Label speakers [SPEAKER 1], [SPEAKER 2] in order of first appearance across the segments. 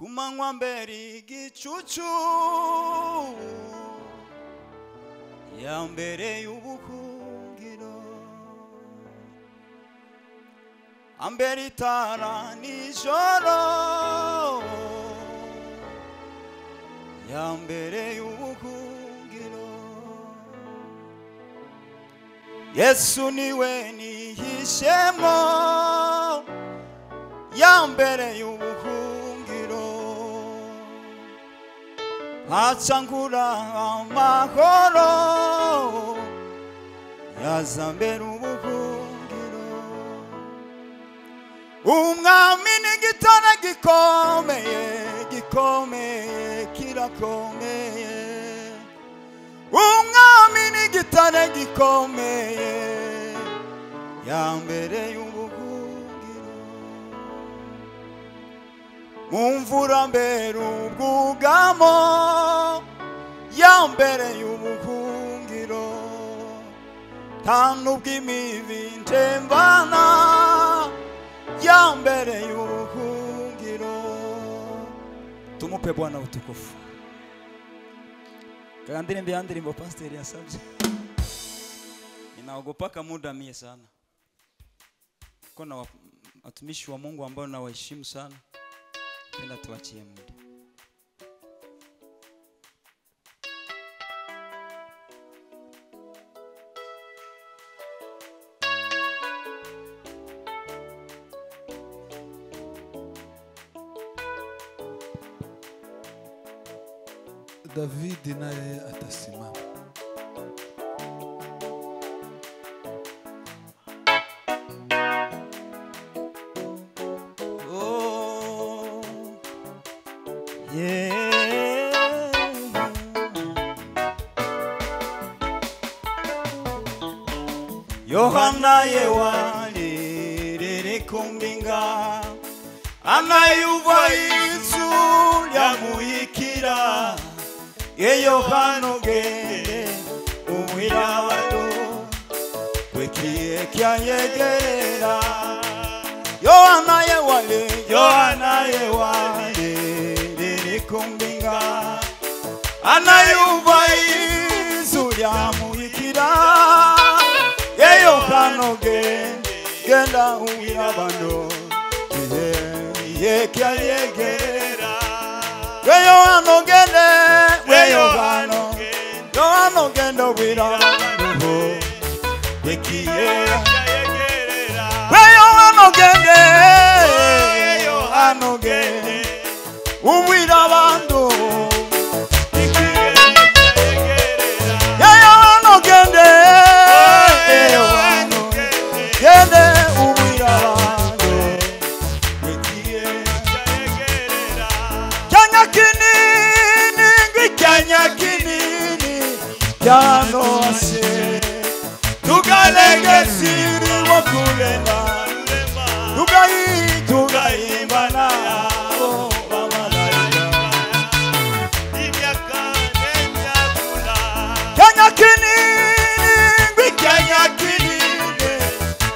[SPEAKER 1] kumanywa mbere igicucu ya mbere y'ubuhungiro ambere itara nijoro ya mbere y'ubuhungiro Yesu niwe nihishemo ya mbere y'ubuhungiro acangura amahoro yazambera ubuhungiro umwami n'igitare gikomeye kirakomeye umwami n'igitare gikomeye ya mbere y'ubuhungiro mumvura mbere ubwugamo ya mbere y'ubuhungiro tanu bw'imivi ntembana ya mbere y'ubuhungiro tumupe Bwana utukufu kandirimbe ya ndirimbo pastor yasabye ninaogopa muda mie sana kuna watumishi wa Mungu ambao nawaheshimu sana tena tuachie muda
[SPEAKER 2] David naye atasimama.
[SPEAKER 1] Oh, yeah. Yohana yewaliriri kumbinga anayuva Yesu lyamuyikira ye Yohana gende umwirabado wekiye kyayegerera Yohana yewale liri kumbinga anayuva Yesu lyamuyikira ye Yohana genda umwirabado ye kyayegerera Yohana gende Yohana gende wirabando wekiye Yohana gende umwirabando Yohana gende umwirabando wekiye Kanya kinini Yano ase Tugalegesi wakulema Tugai bana Kanya kinini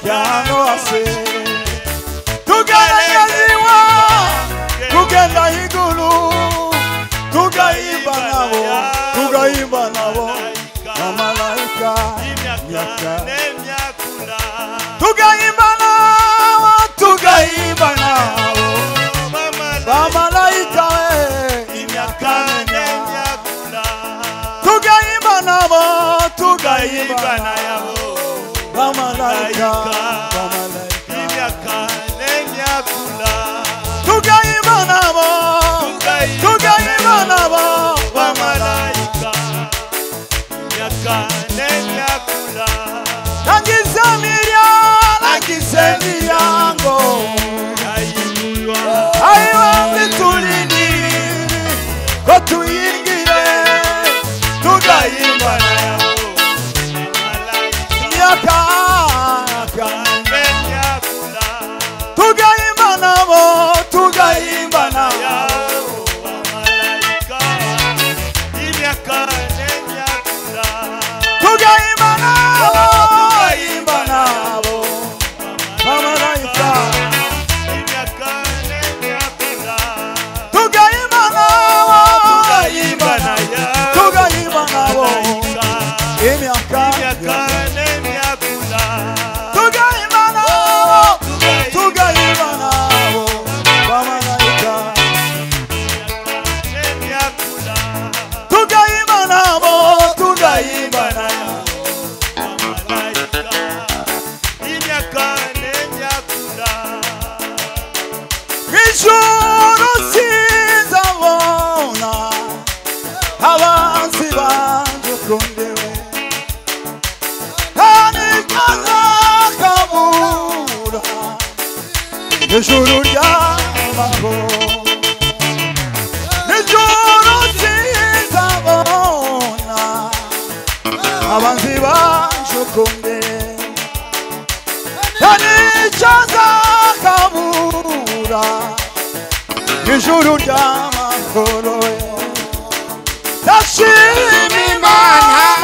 [SPEAKER 1] Yano ase Tugalegesi wa Tugenda igulu Tugaimba nabo Mamalaika Nyaka Tugaimba nabo Mamalaika Nyaka Tugaimba nabo Mamalaika Nyaka Tugaimba nabo Mamalaika Nyakula Nangisemiriango Aiwa vitulini Kotuyingire Tugaimba nabo Nyaka Tugaimba nabo Tugaimba
[SPEAKER 3] ijuru ry'amahoro n'ijuru nzabona abanzi banjugunye nicyo nzakabura ijuru ry'amahoro ndashima Imana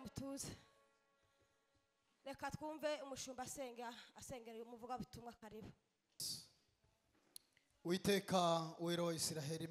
[SPEAKER 4] mutuze reka twumve umushumba asengera umuvuga butumwa karibu
[SPEAKER 3] Uiteka wero wa Israeli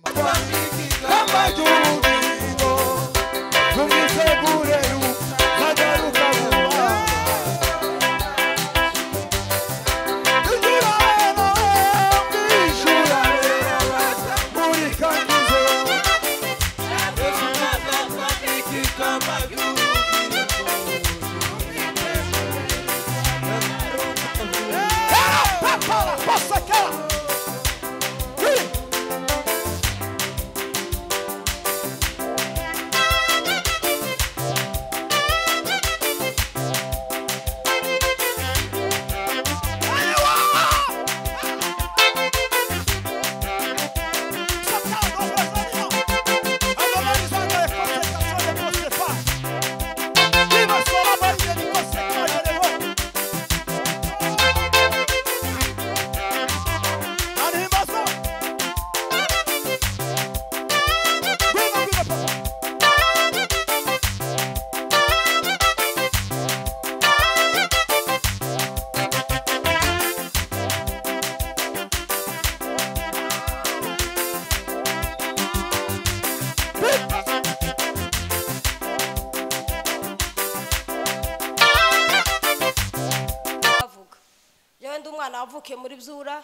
[SPEAKER 4] navukiye muri Byura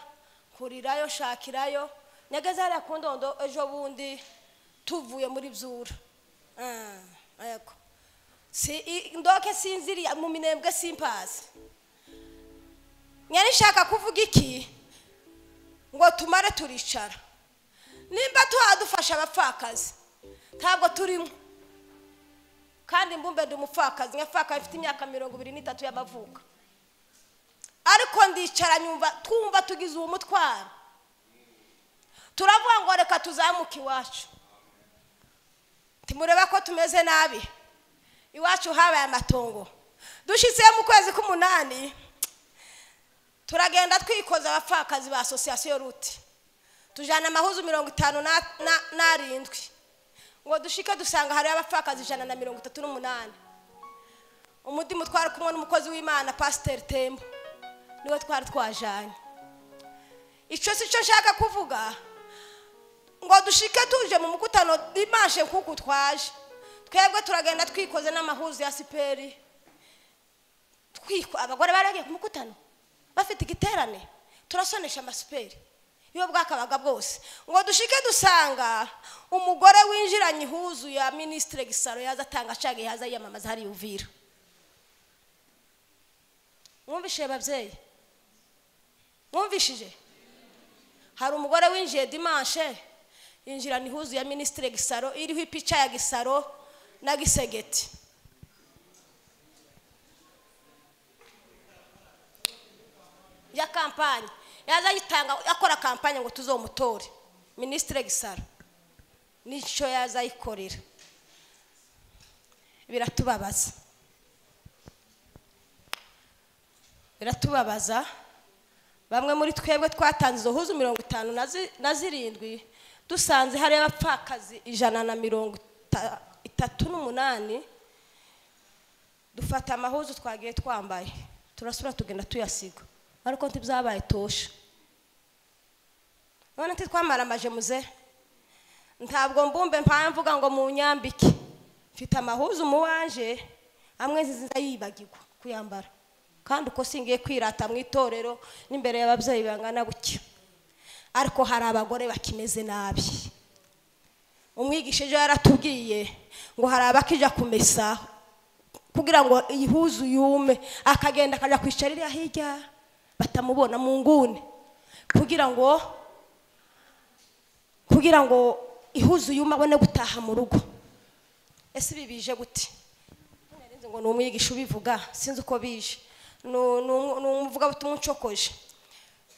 [SPEAKER 4] kurirayo shakirayo nyageze hariya ku Ndondo ejo bundi tuvuye muri Byura ayako ndoke sinziriya mu Minembwe simpazi nyari shaka kuvuga iki ngo tumare turicara nimba tuhadufasha abapfakazi ntabwo turimo kandi mbumbe ndi umupfakazi nyafaka ifite imyaka 23 y'amavuka ariko ndicara nyumva twumva tugize uwo mutwaro turavuga ngo reka tuzamuke iwacu timureba ko tumeze nabi iwacu habaye amatongo dushitse mu kwezi k'umunani turagenda twikoza abapfakazi ba association Ruti tujana amahuzu 57 ngo dushike dusanga hari abapfakazi 138 umudi mutwara kumwe n'umukozi w'Imana Pastor Tembo niwe twari twajanye ico sico nshaka kuvuga ngo dushike tuje mu mukutano dimanche kuko twaje twebwe turagenda twikoze n'amahuzu ya siperi abagore baragiye ku mukutano bafite igiterane turasonesha amasiperi iyo bwakabaga bwose ngo dushike dusanga umugore winjiranye ihuzu ya ministre Gisaro yaza atanga cage yaza yamamaza hari Uvira mwumvishe babyeyi mwumvishije hari umugore winjiye dimanche yinjirana ihuzu ya ministre Gisaro iriho ipica ya Gisaro na Gisegeti ya kampanye yaza yitanga akora kampanye ngo tuzomutore ministre Gisaro nico yaza yikorera biratubabaza bamwe muri twebwe twatanze izo huzu 57 dusanze hari abapfakazi 138 dufata amahuzu twagiye twambaye turasura tugenda tuyasiga ariko ntibyabaye tosha none twamara amaje muze ntabwo mbumbe mpamvuga ngo mu nyambike mfite amahuzu mu wanje amwe ziza yibagirwa kuyambara kandi uko singiye kwirata mu itorero n'imbere y'ababyeyi bangana gutya ariko hari abagore bakimeze nabi umwigisha ejo yaratubwiye ngo hari abakija kumesa kugira ngo ihuzu yume akagenda akaja kwicarira hirya batamubona mu ngune kugira ihuzu yuma abone gutaha mu rugo ese bibije gute narinze ngo n'umwigisha ubivuga sinzi uko bije n'umuvuga butumuncokoje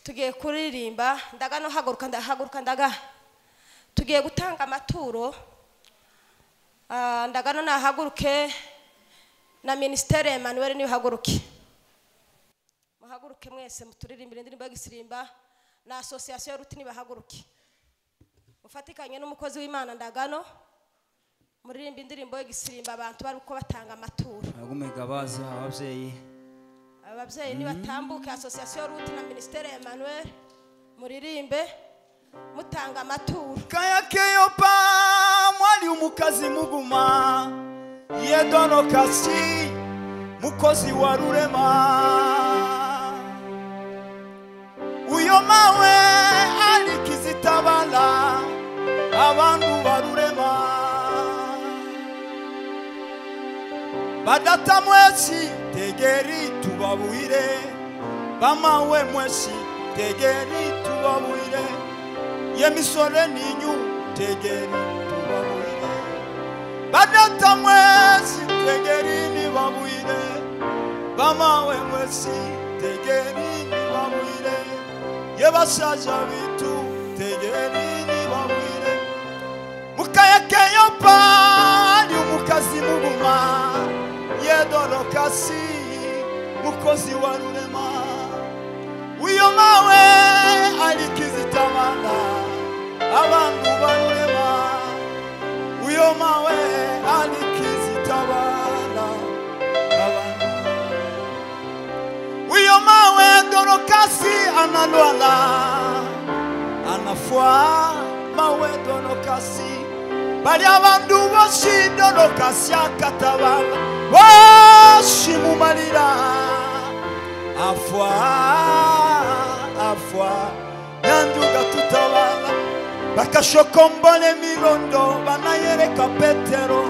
[SPEAKER 4] tugiye kuririmba ndaga no haguruka ndaga tugiye gutanga amaturo ndaga no nahaguruke na ministere Emmanuel ni haguruke muhaguruke mwese muturirimbire indirimbo y'Igisirimba na association Ruti ni bahaguruke ufatikanye n'umukozi w'Imana ndagano muririmba indirimbo y'Igisirimba abantu bari uko batanga amaturo
[SPEAKER 1] agumegabaza
[SPEAKER 4] ababyeyi ni batambuke association Ruti na ministere Emmanuel muririmbe mutanga amaturo
[SPEAKER 3] kaya keyo pa mwali umukazi muguma yedono kasi mukozi wa rurema uyo mawe alikizitabala abantu barurema badata mwesi tegeri tubabuire bamawe mwesi tegeri tubabuire yemisore ninyu tegeri tubabuire badata mwesi tegeri ni babuire bamawe mwesi tegeri ni babuire yebashaja bitu tegeri ni babuire mukayekeyo pa ni umukazi muguma yedorokasi mukozi wa rurema uyo mawe alikizitamana abantu barurema uyo mawe alikizitabana abantu uyo mawe dorokasi analwala anafua mawe dorokasi bali abantu boshi dorokasi akatabana boshi mumalira afwa foi nyanduga tutabala bakashokombole mirondo banayereka Petero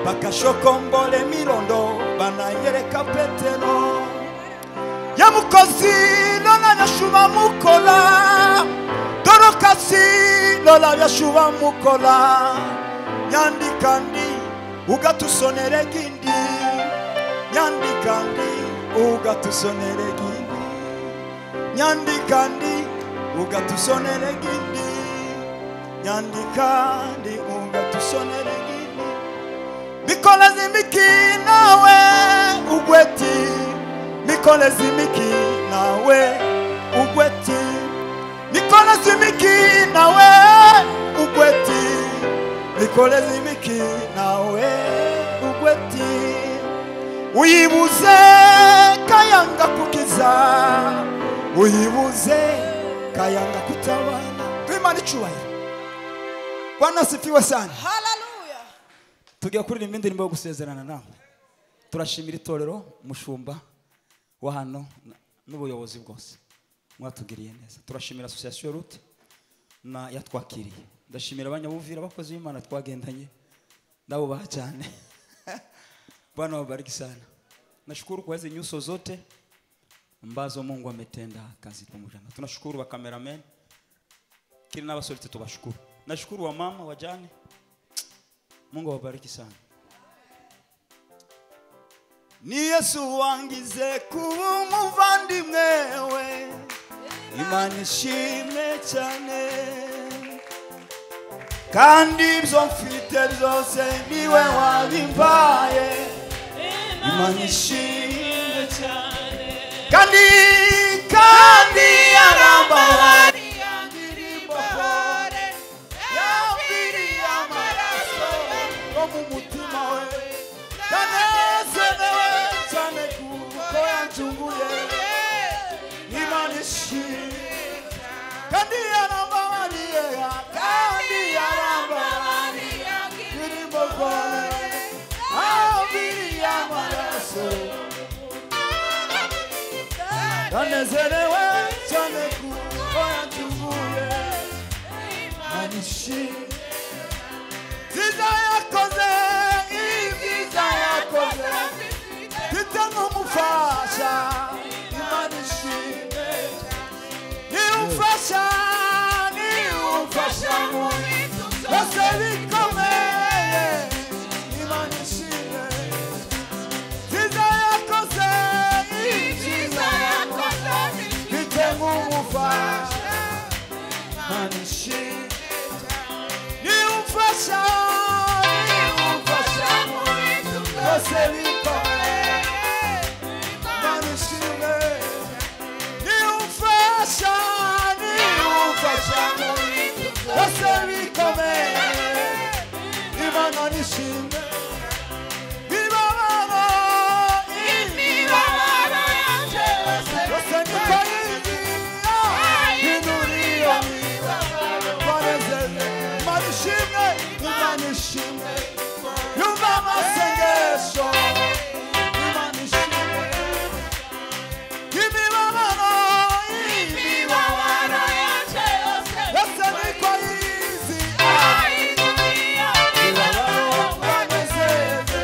[SPEAKER 3] bakashokombole mirondo banayereka Petero yamukozi lola yashuba mukola dorokasi lola yashuba mukola nyandikandi ugatusonere gindi nyandikandi ugatusonere gindi nyandikandi ugatusonere gindi nyandikandi ugatusonere gindi mikolezi miki nawe ugweti mikolezi miki nawe ugweti mikolezi miki nawe ugweti mikolezi miki nawe ugweti uyibuze kayanga kukiza uyibuze kayanga kutabana twimana icyubahiro Bwana asifiwe sana
[SPEAKER 4] haleluya
[SPEAKER 1] tugiye kuririmba indirimbo yo gusezerana nawe turashimira itorero mushumba wa hano n'ubuyobozi bwose mwatugiriye neza turashimira association Route na yatwakiriye ndashimira abanyabuvira abakozi b'Imana twagendanye nabo bacane Bwana wabariki sana nashukuru kwa hizo nyuso zote ambazo Mungu ametenda kazi pamoja na tunashukuru wa cameraman kila na wasolite tubashukuru nashukuru wa mama wajane Mungu awabariki sana
[SPEAKER 3] ni Yesu wangize kuba umuvandimwewe Imana ishimwe cyane kandi ibyo mfite byose niwe wabimbaye Imana ishimwe cyane kandi yarambabari yandirimbo pore yambiriye amaraso yo mu mutima we ndanezerewe cyane kuko yanjunguye Imana ishimwe kandi yarambabariye kandi yarambabariye yandirimbo pore yambiriye amaraso ndanezerewe cyane kuko yanjunguye Imana ishimwe Ziza yakoze ibyiza yakoze Tita n'umufasha Imana ishimwe niumfasha mu bose bikomeye Imana ishimwe Ziza yakoze ibyiza yakoze Tita n'umufasha Imana ishimwe niumfasha bose bikomeye Imana ishimwe niumfasha bose bikomeye Imana ishimwe imibabaro yanjye bose nikoyizi inuriyo banezeze Imana ishimwe Imana ishimwe yumva amasengesho Imana ishimwe imibabaro yanjye bose nikoyizi banezeze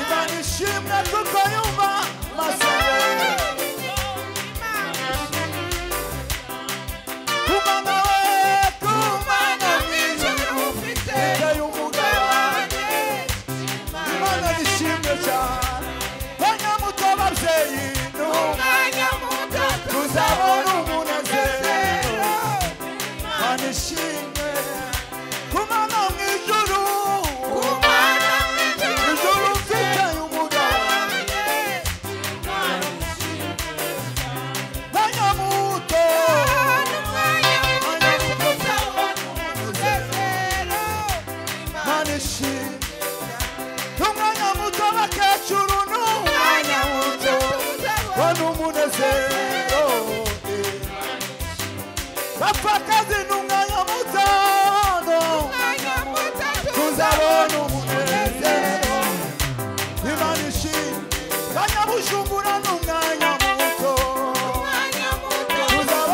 [SPEAKER 3] Imana ishimwe kuko yumva amasengesho kumana we kumana mwijuru ufite umugabane Imana ishimwe cyane banyamuto babyeyi n'umwanya muto tuzabona umunezero Imana ishimwe kumana mwijuru ijuru ufite umugabane banyamuto Imana ishimwe umwanya muto bakecuru n'umwanya muto bona umunezero bapfakazi n'umwanya muto tuzabona umunezero Imana ishimwe banyabujumbura n'umwanya muto tuzabona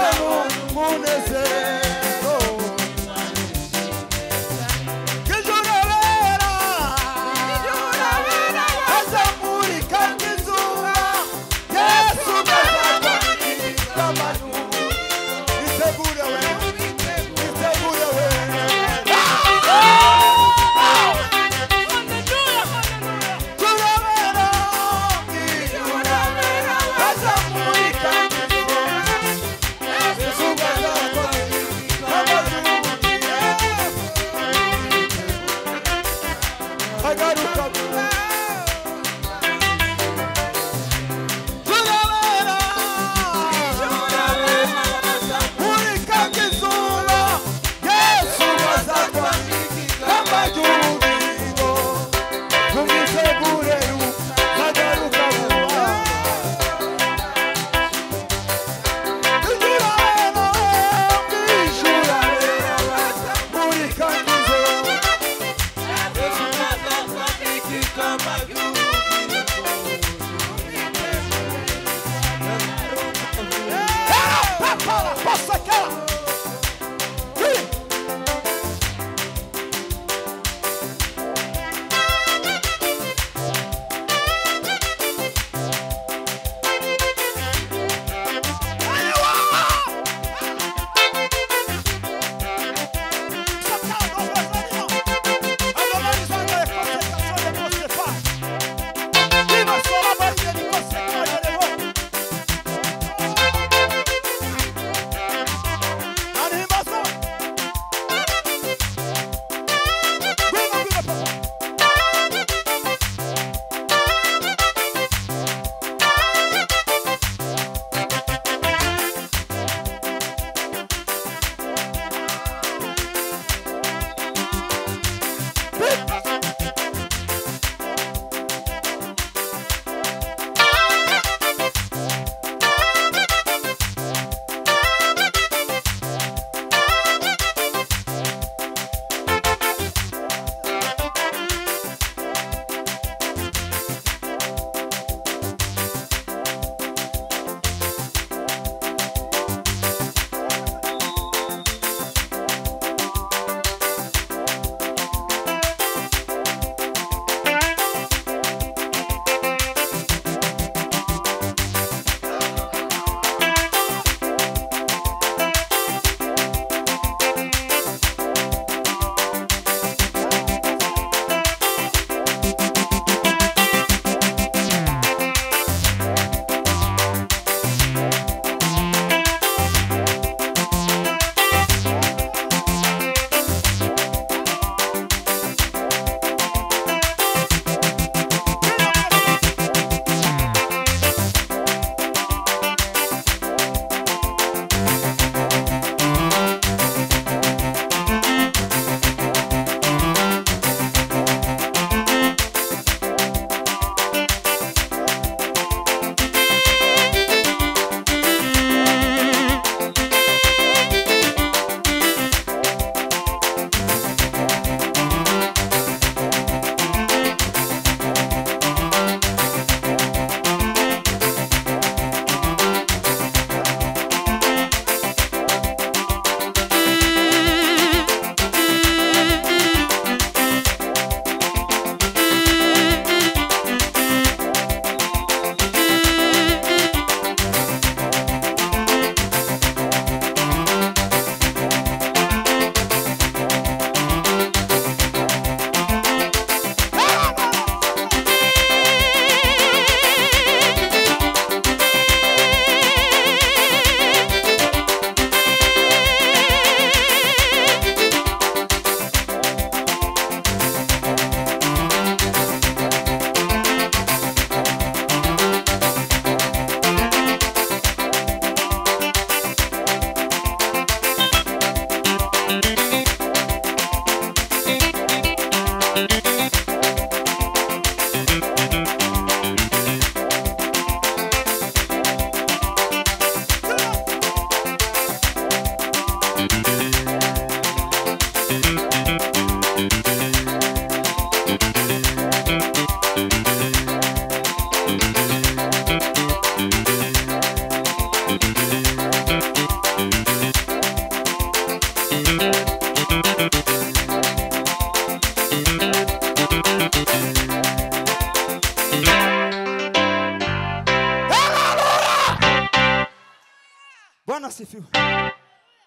[SPEAKER 1] Bwana asifiwe.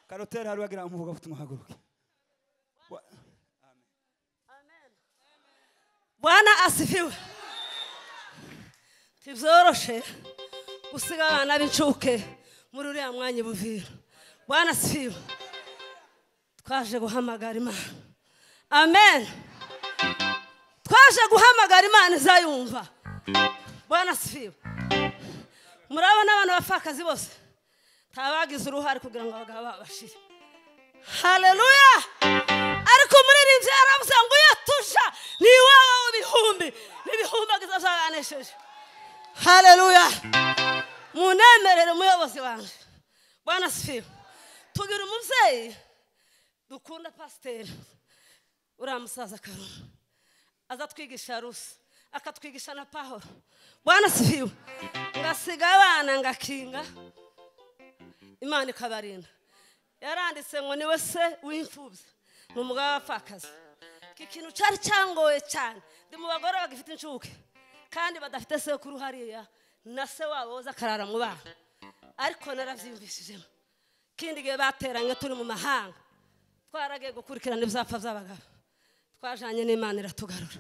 [SPEAKER 1] Karotera hari wagira umuvuga ubutumwa haguruke.
[SPEAKER 5] Bwana asifiwe. Tibyoroshe gusiga abana b'incuke muri uriya mwanya Buvira. Bwana asifiwe. Twaje guhamagara Imana. Amen. Twaje guhamagara Imana izayumva. Bwana asifiwe. Murabona abantu bafakazi bose tabagize uruhare kugira ngo abagabo babashire. Haleluya. Ariko umuririmbyi yaravuze ngo yatuja ni wowe w'ibihumbi n'ibihumbi agizazanesheje. Haleluya. Munemerere umuyobozi wanje. Bwana asifiwe. Tugira umuvyeyi dukunda pasiteri uriya musaza Karuma aza twigisha rusi akatwigisha na Pahoro. Bwana asifiwe. Ngasiga abana ngakinga Imana ikabarinda. Yaranditse ngo niwe se w'imfubyi n'umugabo w'apfakazi. Ikintu cyari cyangoye cyane ndi mu bagore bagifite inshuke kandi badafite se kuri hariya na se wabo woza karara mu bana. Ariko naravyumvishijemo kindi gihe bateranye turi mu mahanga twaragiye gukurikirana ibyapfa by'abagabo twajanye n'Imana iratugarura.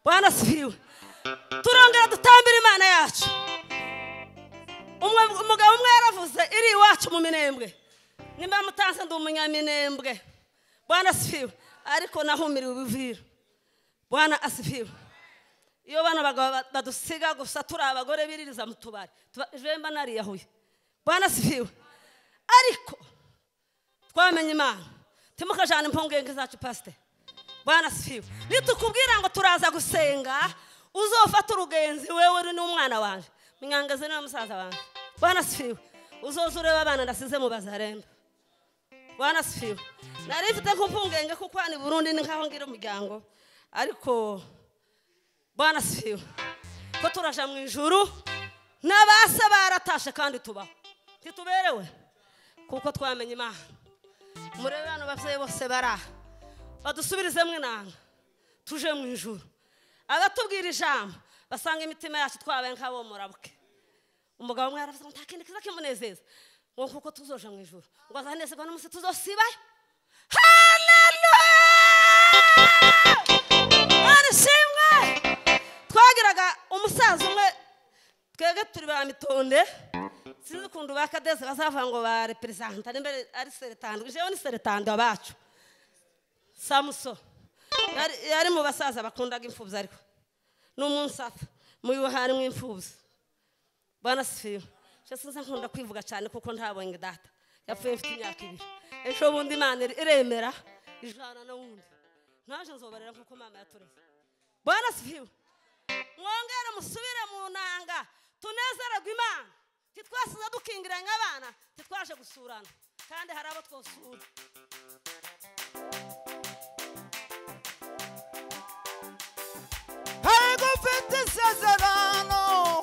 [SPEAKER 5] Bwana asifiwe. Turongera dutambira Imana yacu. Umugabo umwe yaravuze iri iwacu mu Minembwe nimba mutanze ndi umunyaminembwe. Bwana asifiwe. Ariko nahumiriwe Buvira. Bwana asifiwe. Iyo bana bagabo badusiga gusa turi abagore biririza mu tubari jemba nariyahuye. Bwana asifiwe. Ariko twamenye Imana timukajana impongenge zacu pastor. Bwana asifiwe. Nitukubwira ngo turaza gusenga uzofata urugenzi wewe uri n'umwana wanje minyangaze na musaza wanje. Bwana asifiwe. Uzoza ureba abana ndasize mu bazaremba. Bwana asifiwe. Nari mfite kumpungenge kuko ani Burundi ni nkaho ngira umuryango ariko Bwana asifiwe. Ko turaja mu ijuru n'abase baratashe kandi tubaho ntituberewe kuko twamenye Imana. Murebe hano bavyeyi bose bara badusubirizemwe nanga tuje mu ijuru. Abatubwira ijambo basanga imitima yacu twabaye nk'abo murabuke. Umugabo umwe yaravuze ngo ntakindi kiza kimunezeza ngo kuko tuzoja mu ijuru ngo azanezerwa n'umunsi tuzosibayo. Haleluya. Arishimwe. Twagiraga umusaza umwe twege turi ba mitonde sinzi kundu bakadeze bazavuga ngo ba representa n'imbere ari seretando jewe ni seretando abacu Samuso yari mu basaza bakundaga imfubyi ariko n'umunsi apfa muyo hari mu imfubyi. Bwana asifiwe. Sinzi nkunda kwivuga cyane kuko ntabonye data yapfuye mfite imyaka 2. Ejo bundi Imana iremera ijana na wundi naje nzobarera kuko mama yatureze. Bwana asifiwe. Mwongere musubire mu nanga tunezererwa Imana titwasiza dukingiranye abana titwaje gusurana kandi hari abo twosura.
[SPEAKER 3] Hey, go fit this as a rano.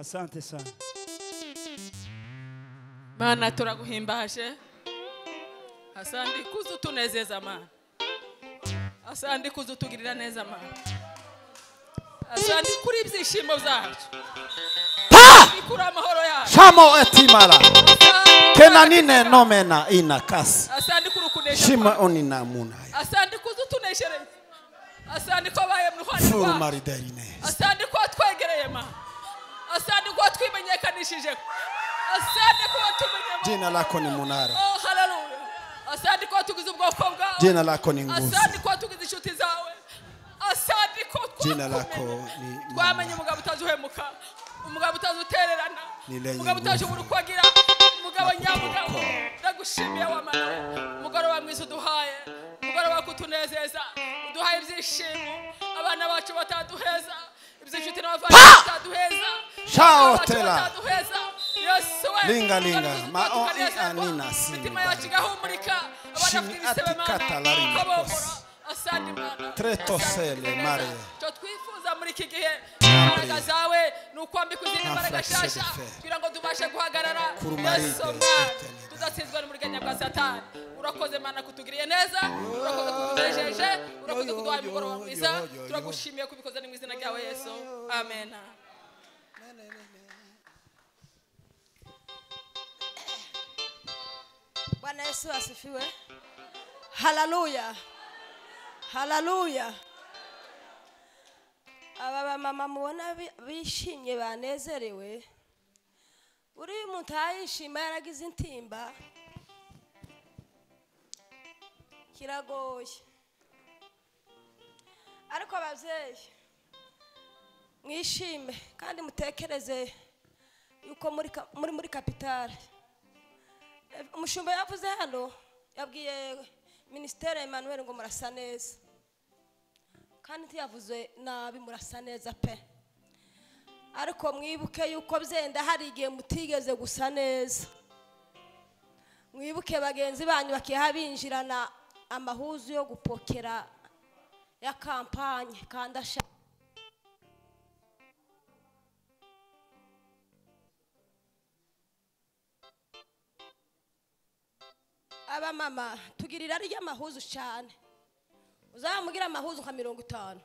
[SPEAKER 1] Asante sana.
[SPEAKER 6] Mana turaguhimbaje. Asante kuzutunezeza Mana. Asante kuzutugirira neza Mana. Asante kuri ibyishimo byacu. Kuri amahoro yacu.
[SPEAKER 3] Shamo etimala. Kenanine nomena inakas.
[SPEAKER 6] Asante kurukunesha.
[SPEAKER 3] Shima onina munaya.
[SPEAKER 6] Asante kuzutuneshereza. Asante ko baye mu Rwanda.
[SPEAKER 3] Furu maridarine.
[SPEAKER 6] Asante ko twegereye Mana. Asante ko twimenyekanishije. Asante ko tumenye.
[SPEAKER 3] Jina lako ni munara.
[SPEAKER 6] Oh haleluya. Asante ko tugize ubwoko bwawe.
[SPEAKER 3] Jina lako ni nguvu.
[SPEAKER 6] Asante ko tugize inshuti zawe. Asante ko
[SPEAKER 3] Jina lako ni
[SPEAKER 6] twamenye umugabo utazuhemuka. Umugabo utazutererana. Umugabo utashobora kwagira. Umugabo nyamugabo. Ndagushimiye wa Mana. Umugabo wa mwiza uduhaye. Umugabo wa kutunezeza. Uduhaye ibyishimo. Abana bacu bataduheza. Ibyishimo n'abavandimwe bataduheza.
[SPEAKER 3] Shao tela.
[SPEAKER 6] Linga
[SPEAKER 3] linga mao anina
[SPEAKER 6] mitima yacu igahumurika abana bafite ibisebe asante Mana
[SPEAKER 3] tretosele mare
[SPEAKER 6] cyo twifuza muri iki gihe imbaraga zawe nukwambika izindi mbaraga shasha kugira ngo tubashe guhagarara Yesu tudatsinzwe n'umuriganya bwa Satani urakoze Mana kutugiriye neza urakoze kutunejeje urakoze kuduha imigoroba mwiza turagushimiye kubikoze mu izina ryawe Yesu amen.
[SPEAKER 4] Bwana Yesu asifiwe. Haleluya. Haleluya. Aba mama mubona bishimye banezerewe. Uri umuntu ayishima yaragize intimba. Kiragoye. Ariko abavyeyi mwishime kandi mutekereze yuko muri kapitale. Umushumba yavuze hano yabwiye Ministere Emmanuel ngo murasa neza kandi ntiyavuze nabi murasa neza pe ariko mwibuke yuko byenda hari igihe mutigeze gusa neza mwibuke bagenzi banyu bakiha binjirana amahuzu yo gupokera ya kampanye kandi aba mama tugirira ari y'amahuzu cyane uzamugira amahuzu nka 50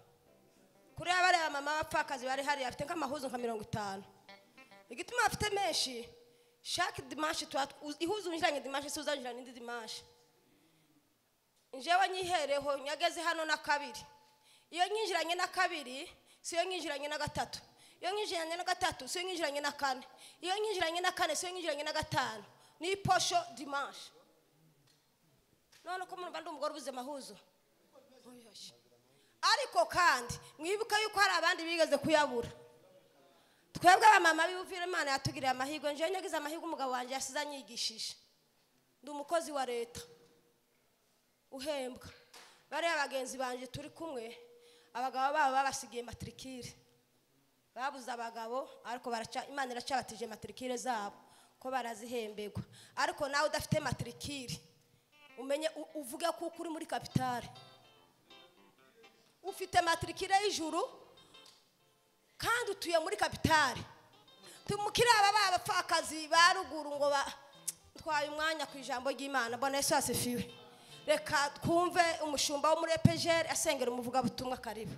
[SPEAKER 4] kuri abari mama bapfakazi bari hari afite nk'amahuzu nka 50 igituma afite menshi chaque dimanche ihuzu njiranye dimanche suzanjira n'indi dimanche njewe nyihereho nyageze hano na kabiri iyo nyinjiranye na kabiri siyo nyinjiranye na gatatu iyo nyinjiranye na gatatu siyo nyinjiranye na kane iyo nyinjiranye na kane siyo nyinjiranye na gatanu ni posho dimanche none ko murumva ndumugore ubuze mahuzo ariko kandi mwibuka yuko hari abandi bigeze kuyabura twebwe abamama b'ubuvire Imana yatugiriye amahigo nje nyagize amahigo umugabo wanje yasize anyigishije ndi umukozi wa leta uhembwa bari abagenzi banje turi kumwe abagabo babo babasigiye matrikire babuze abagabo ariko Imana iracabatije matrikire zabo ko barazihembegwa ariko nawe udafite matrikire umenye uvuga ko uri muri kapitale ufite matrikire y'ijuru kandi utuye muri kapitale tumukira aba bapfakazi baruguru ngo twaye umwanya ku ijambo ry'Imana. Bwana Yesu asifiwe. Reka twumve umushumba wo muri EPGR asengera umuvuga butumwa karibu.